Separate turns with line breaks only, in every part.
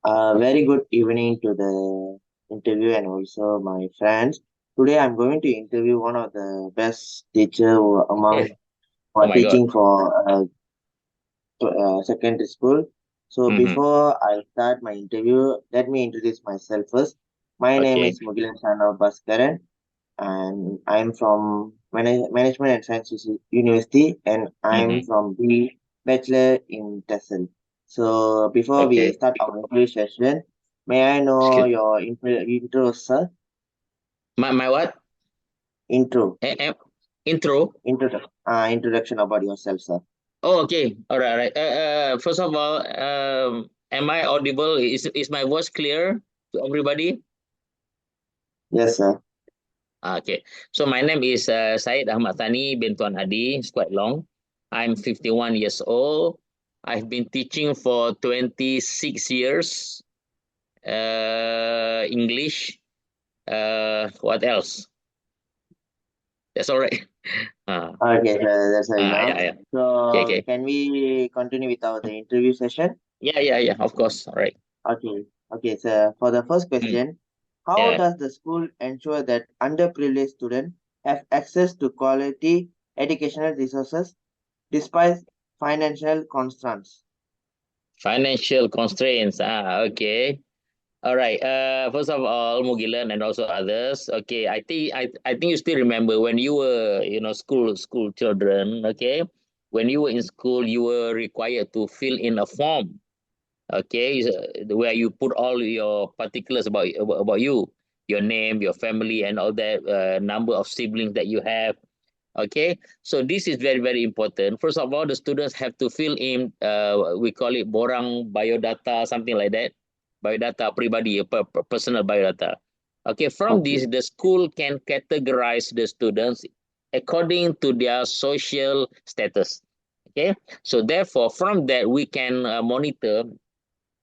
Very good evening to the interview and also my friends. Today I'm going to interview one of the best teacher
Yeah.
among
Oh
for
my God.
teaching for secondary school. So
Mm-hmm.
before I start my interview, let me introduce myself first. My name
Okay.
is Mugilan Sano Bhaskaran and I'm from Management and Sciences University and I'm
Mm-hmm.
from the Bachelor in TESOL. So before we
Okay.
start our interview session, may I know
Excuse
your intro, sir?
my what?
Intro,
Intro.
introduction about yourself, sir.
Oh, okay. All right. All right. First of all, am I audible? Is my voice clear to everybody?
Yes, sir.
Okay. So my name is Syed Ahmad Thani bin Tuan Hadi. It's quite long. I'm 51 years old. I've been teaching for 26 years. English. What else? That's all right. Uh,
Okay, sir, that's
yeah,
enough.
yeah. Okay,
So
okay.
can we continue with our the interview session?
Yeah, yeah, yeah. Of course. All right.
Okay, okay, sir. For the first
Mm,
question, how
yeah.
does the school ensure that underprivileged students have access to quality educational resources despite financial constraints?
Financial constraints. Okay. All right. First of all, Mugilan and also others. Okay. I think you still remember when you were, school children. Okay. When you were in school, you were required to fill in a form. Okay, where you put all your particulars about you, your name, your family, and all that, number of siblings that you have. Okay, so this is very, very important. First of all, the students have to fill in, we call it borang biodata, something like that, biodata pribadi, personal biodata. Okay, from
Okay,
this, the school can categorize the students according to their social status. Okay, so therefore, from that, we can monitor,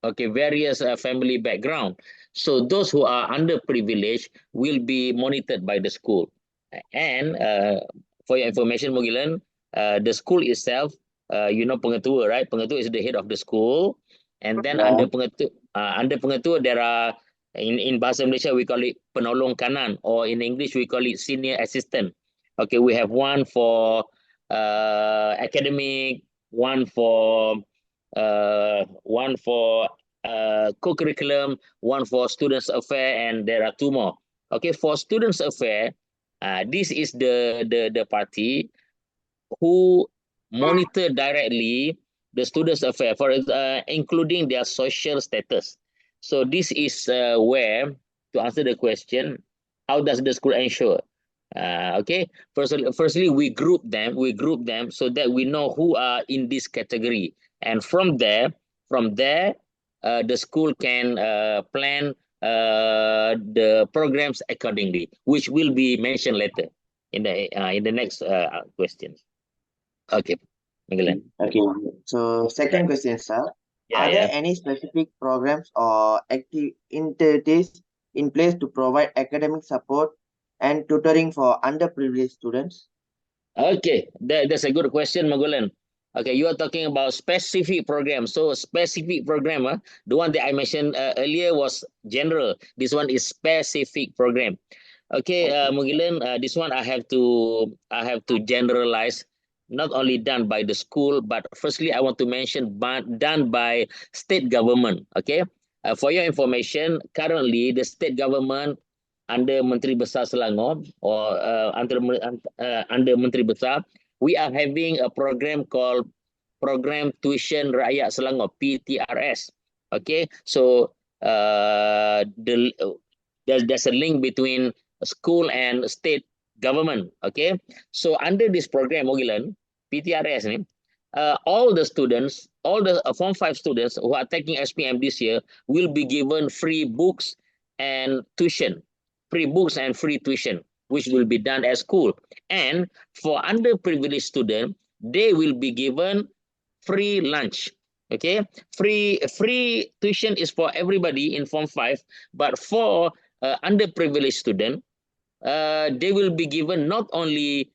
okay, various family background. So those who are underprivileged will be monitored by the school. And for your information, Mugilan, the school itself, pengetua, right? Pengetua is the head of the school. And then
yeah,
under pengetua, there are, in Bahasa Malaysia, we call it penolong kanan, or in English, we call it senior assistant. Okay, we have one for academic, one for co-curriculum, one for students affair, and there are two more. Okay, for students affair, this is the party who monitor directly the students affair, for including their social status. So this is where, to answer the question, how does the school ensure? Okay, firstly, we group them so that we know who are in this category, and from there, the school can plan the programs accordingly, which will be mentioned later in the next questions. Okay, Miguelan.
okay. So second question, sir.
Yeah,
Are there
yeah.
any specific programs or activities in place to provide academic support and tutoring for underprivileged students?
Okay, that's a good question, Magulan. Okay, you are talking about specific program. So specific program, the one that I mentioned earlier was general. This one is specific program. Okay,
Okay.
Mugilan, this one I have to generalize. Not only done by the school, but firstly I want to mention done by state government. Okay, for your information, currently the state government under Menteri Besar Selangor, or under Menteri Besar, we are having a program called Program Tuition Rakyat Selangor, PTRS. Okay, so there's a link between school and state government. Okay, so under this program, Mogilan, PTRS ni, all the students, all the Form 5 students who are taking SPM this year will be given free books and tuition, which will be done at school. And for underprivileged students, they will be given free lunch. Okay, free tuition is for everybody in Form 5, but for underprivileged student, they will be given not only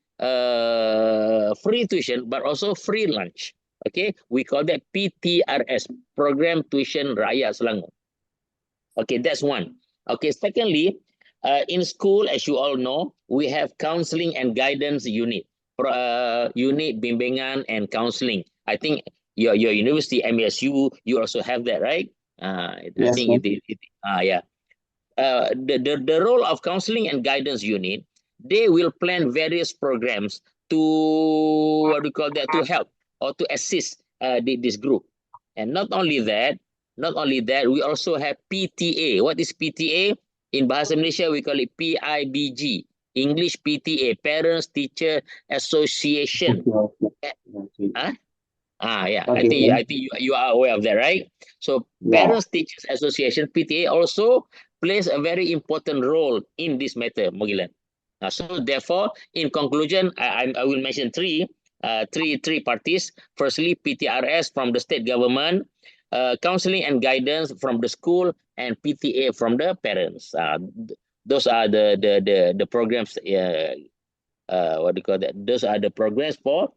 free tuition but also free lunch. Okay, we call that PTRS, Program Tuition Raya Selangor. Okay, that's one. Okay, secondly, in school, as you all know, we have counseling and guidance unit. Unit bimbingan and counseling. I think your university MSU, you also have that, right? I
Yes,
think
sir.
yeah. The role of counseling and guidance unit, they will plan various programs to, what do you call that, to help or to assist this group. And not only that, we also have PTA. What is PTA? In Bahasa Malaysia, we call it PIBG, English PTA, Parents Teacher Association.
Okay, okay.
Eh,
Okay,
Huh? Yeah,
okay, sir.
I think you are aware of that, right? So
Yeah.
Parents Teachers Association (PTA) also plays a very important role in this matter, Mogilan. So therefore, in conclusion, I will mention three parties. Firstly, PTRS from the state government, counseling and guidance from the school, and PTA from the parents. Those are the programs. What do you call that? Those are the programs for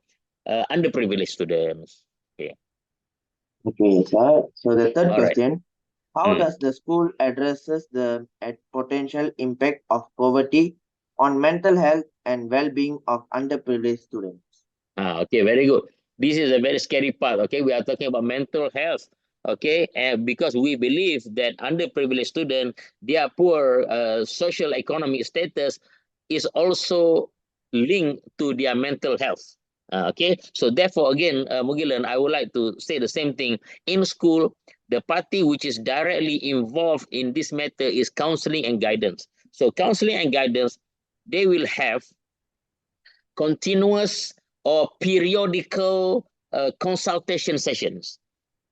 underprivileged students. Okay.
Okay, sir. So the third
All right.
question, how
Mm.
does the school addresses the potential impact of poverty on mental health and well-being of underprivileged students?
Okay, very good. This is a very scary part. Okay, we are talking about mental health. Okay, and because we believe that underprivileged students, their poor social economic status is also linked to their mental health. Okay, so therefore, again, Mugilan, I would like to say the same thing. In school, the party which is directly involved in this matter is counseling and guidance. So, counseling and guidance, they will have continuous or periodical consultation sessions,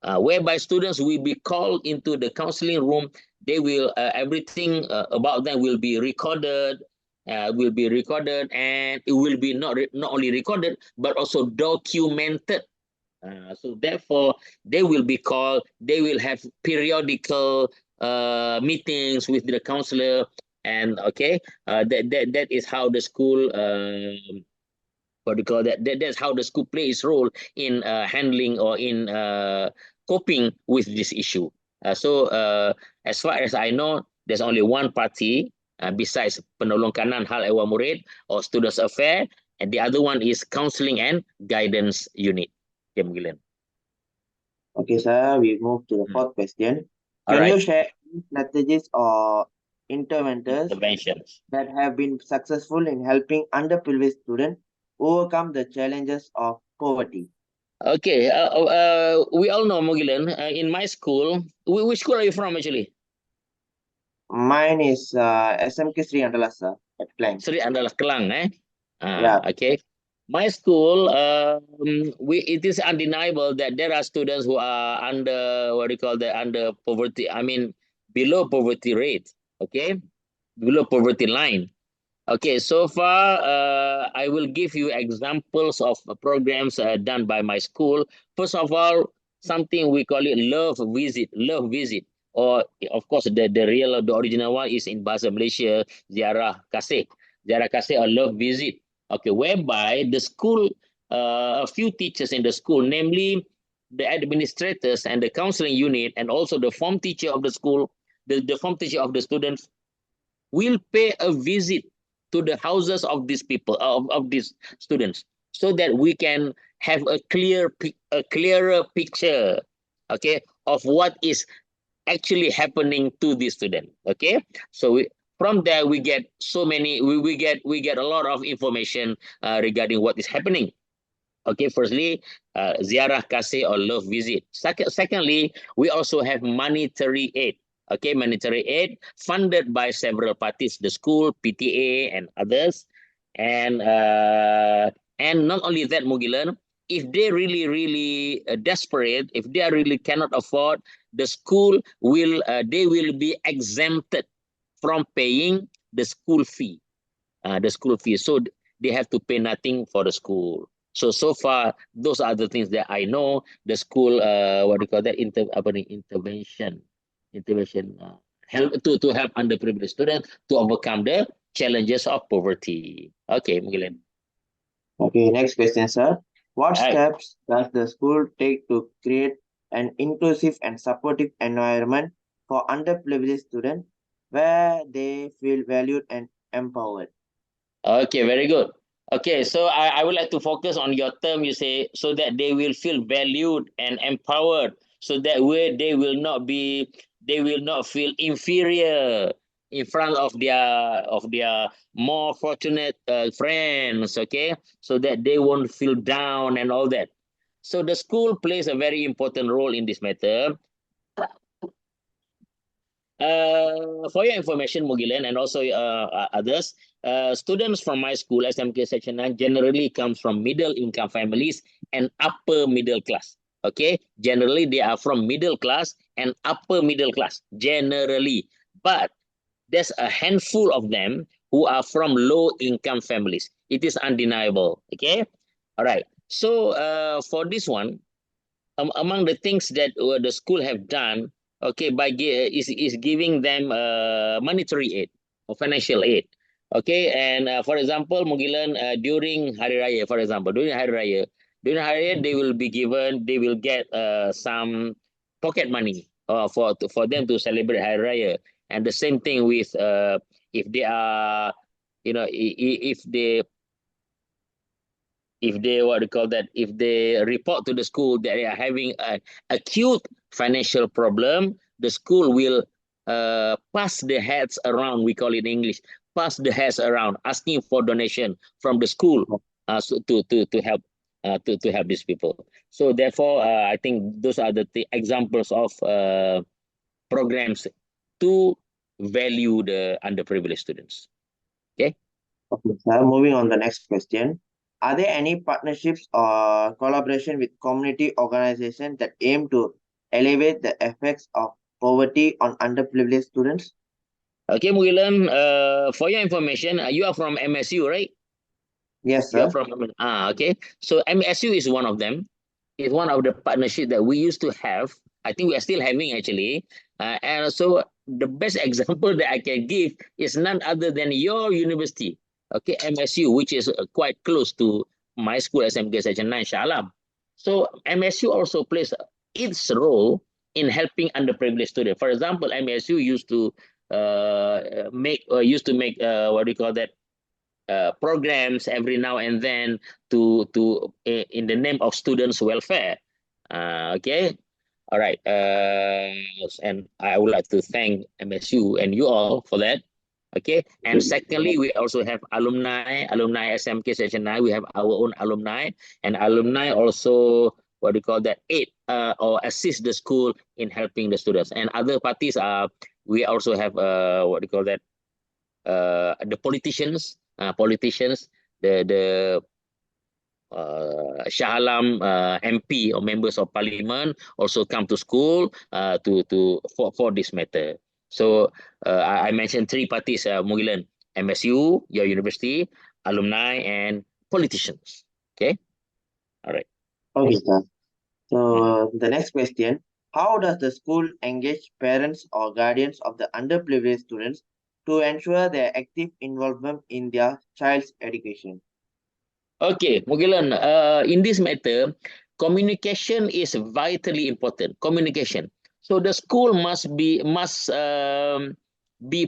whereby students will be called into the counseling room. They will everything about them will be recorded, and it will be not only recorded but also documented. So therefore, they will be called. They will have periodical meetings with the counselor, and okay, that is how the school what do you call that? That's how the school plays its role in handling or in coping with this issue. As far as I know, there's only one party besides penolong kanan hal ehwal murid or students affair, and the other one is counseling and guidance unit. Okay, Mugilan.
Okay, sir, we move to the
Mm.
fourth question.
All
Can
right,
you share any strategies or interventors
interventions.
that have been successful in helping underprivileged students overcome the challenges of poverty?
Okay, we all know, Mugilan. In my school, which school are you from actually?
Mine is SMK Sri Andala, sir, at Klang.
Sri adalah Kelang, eh?
Yeah.
Okay. My school, it is undeniable that there are students who are under, what do you call that, under poverty. I mean, below poverty rate. Okay, below poverty line. Okay, so far, I will give you examples of programs done by my school. First of all, something we call it love visit. Or, of course, the original one is in Bahasa Malaysia, ziarah kasih or love visit. Okay, whereby the school, a few teachers in the school, namely the administrators and the counseling unit, and also the form teacher of the school, the form teacher of the students, will pay a visit to the houses of these people of these students, so that we can have a clearer picture, okay, of what is actually happening to the student. Okay, so from there we get we get a lot of information regarding what is happening. Okay, firstly, ziarah kasih or love visit. Secondly, we also have monetary aid. Okay, monetary aid funded by several parties, the school, PTA, and others. And not only that, Mugilan, if they really desperate, if they really cannot afford, the school will they will be exempted from paying the school fee. So they have to pay nothing for the school. So far, those are the things that I know. The school, what do you call that? Intervention, help to help underprivileged students to overcome the challenges of poverty. Okay, Mugilan.
Okay, next question, sir. What
All right.
steps does the school take to create an inclusive and supportive environment for underprivileged students where they feel valued and empowered?
Okay, very good. Okay, so I would like to focus on your term. You say so that they will feel valued and empowered, so that way they will not feel inferior in front of their more fortunate friends. Okay, so that they won't feel down and all that. So the school plays a very important role in this matter. For your information, Mugilan, and also others, students from my school, SMK Section 9, generally comes from middle income families and upper middle class. Okay, generally they are from middle class and upper middle class, generally. But there's a handful of them who are from low income families. It is undeniable. Okay, all right. So for this one, among the things that the school have done, okay, is giving them monetary aid or financial aid, okay. And for example, Mugilan, during Hari Raya, for example, during Hari Raya, they will get some pocket money for them to celebrate Hari Raya. And the same thing with if they are, if they what do you call that, if they report to the school that they are having an acute financial problem, the school will pass the heads around, we call it in English, pass the heads around asking for donation from the school, so to help to help these people. So therefore I think those are the examples of programs to value the underprivileged students. Okay.
Okay, sir. Moving on the next question. Are there any partnerships or collaboration with community organizations that aim to elevate the effects of poverty on underprivileged students?
Okay, Mugilan, for your information, you are from MSU, right?
Yes,
You are
sir.
from okay. So MSU is one of them. It's one of the partnership that we used to have. I think we are still having actually. And so the best example that I can give is none other than your university, okay, MSU, which is quite close to my school, SMK Section 9, Shah Alam. So MSU also plays its role in helping underprivileged students. For example, MSU used to make what do you call that, programs every now and then to in the name of students' welfare. Okay, all right. And I would like to thank MSU and you all for that. Okay, and secondly, we also have alumni SMK Section 9. We have our own alumni, and alumni also what do you call that, aid or assist the school in helping the students. And other parties are, we also have what do you call that, the politicians, the Shah Alam MP or members of parliament also come to school for this matter. So I mentioned three parties, Mugilan: MSU, your university, alumni, and politicians. Okay, all right.
Okay, sir.
Mm.
So the next question. How does the school engage parents or guardians of the underprivileged students to ensure their active involvement in their child's education?
Okay, Mugilan, in this matter, communication is vitally important. Communication. So the school must be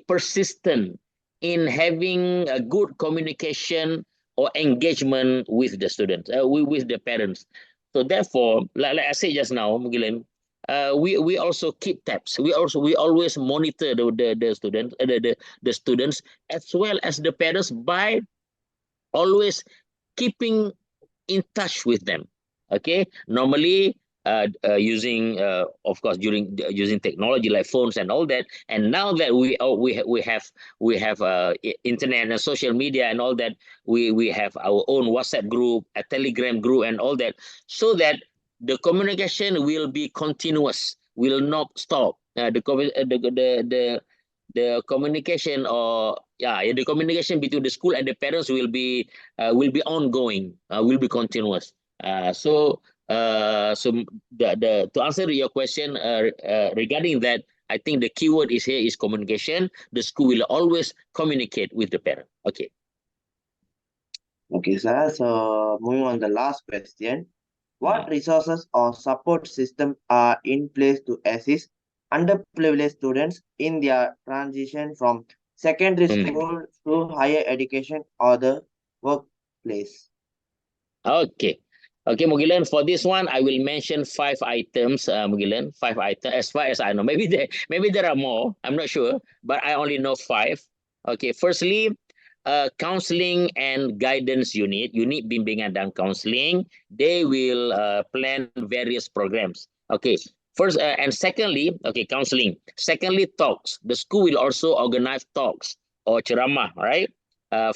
persistent in having a good communication or engagement with the students, with the parents. So therefore, like I said just now, Mugilan, we also keep tabs. We always monitor the students, the students as well as the parents by always keeping in touch with them. Okay, normally using of course during using technology like phones and all that. And now that we have internet and social media and all that, we have our own WhatsApp group, a Telegram group, and all that, so that the communication will be continuous, will not stop. The communication, or yeah, the communication between the school and the parents will be ongoing, will be continuous. So to answer your question regarding that, I think the keyword is here is communication. The school will always communicate with the parent. Okay.
Okay, sir. So moving on the last question. What
Mm.
resources or support system are in place to assist underprivileged students in their transition from secondary
Mm.
school to higher education or the workplace.
Okay. Okay, Mugilan, for this one, I will mention 5 items, Mugilan, 5 items, as far as I know. Maybe there are more, I'm not sure, but I only know 5. Okay, firstly, counseling and guidance unit bimbingan dan counseling, they will plan various programs. Okay, first, and secondly, okay, counseling. Secondly, talks. The school will also organize talks or ceramah, right?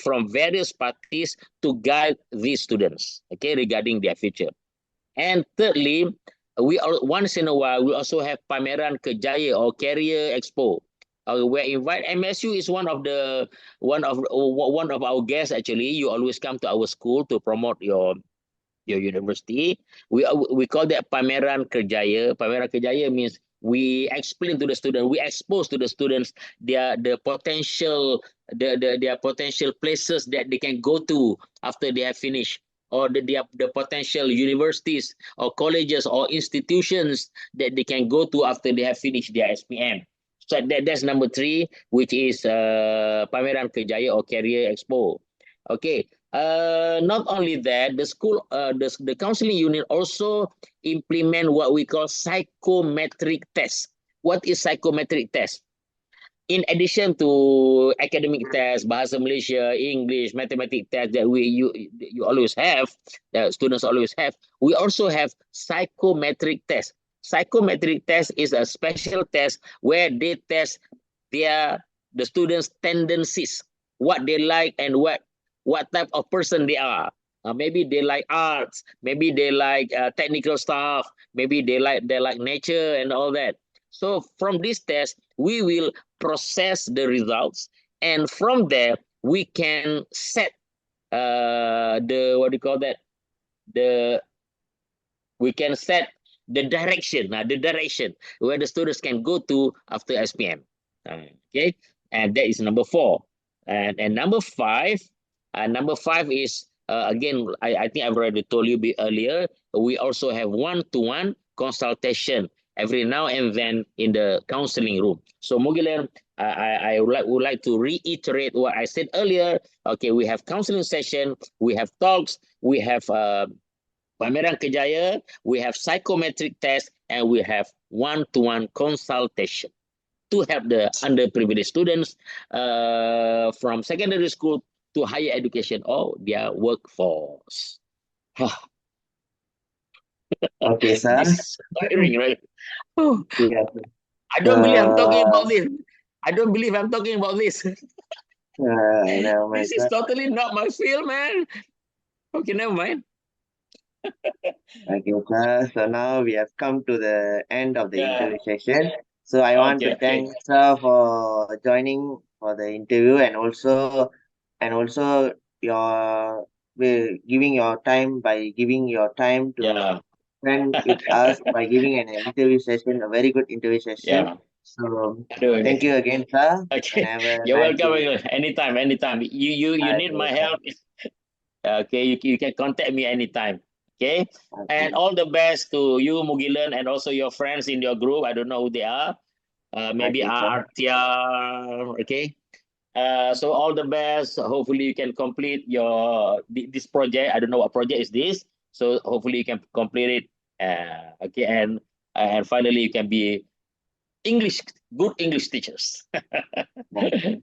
From various parties to guide these students, okay, regarding their future. And thirdly, we are once in a while we also have pameran kerjaya or career expo. Where invite MSU is one of our guests actually. You always come to our school to promote your university. We call that pameran kerjaya. Pameran kerjaya means we explain to the student, we expose to the students the potential their potential places that they can go to after they have finished, or the potential universities or colleges or institutions that they can go to after they have finished their SPM. So that's number 3, which is pameran kerjaya or career expo. Okay, not only that, the school, the counseling unit also implement what we call psychometric test. What is psychometric test? In addition to academic tests, Bahasa Malaysia, English, mathematics test that you always have, that students always have, we also have psychometric test. Psychometric test is a special test where they test the students' tendencies, what they like and what type of person they are. Maybe they like arts, maybe they like technical stuff, maybe they like nature and all that. So from this test, we will process the results, and from there we can set the what do you call that? The we can set the direction where the students can go to after SPM. Okay, and that is number 4. And number five is again, I think I've already told you earlier. We also have one-to-one consultation every now and then in the counseling room. So Mugilan, I would like to reiterate what I said earlier. Okay, we have counseling session, we have talks, we have pameran kerjaya, we have psychometric test, and we have one-to-one consultation to help the underprivileged students from secondary school to higher education or their workforce.
Okay, sir.
This is tiring, right? Oh,
Yeah.
I don't believe I'm talking
So,
about this. I don't believe I'm talking about this.
never mind,
This is
sir.
totally not my field, man. Okay, never mind.
Okay, sir. So now we have come to the end of the
Yeah.
interview session. So I want to
Okay.
thank sir for joining for the interview, and also your giving your time by giving your time to
Yeah.
spend with us by giving an interview session, a very good interview session.
Yeah.
So thank you
Okay.
again, sir, and
Okay.
have a
You're
nice
welcome.
day.
Anytime, anytime. You need
Okay,
my
sir.
help. Okay, you can contact me anytime. Okay. And
Okay,
all the best to you, Mugilan, and also your friends in your group. I don't know who they are. Maybe
okay, sir.
Artia. Okay. So all the best. Hopefully you can complete this project. I don't know what project is this. So hopefully you can complete it. Okay, and finally you can be English good English teachers.
Okay,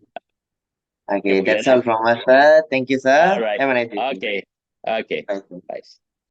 Okay,
okay,
Mugilan.
that's all from us, sir. Thank you,
All
sir.
right.
Have a nice day.
Okay. Okay.
Bye, sir.
Bye.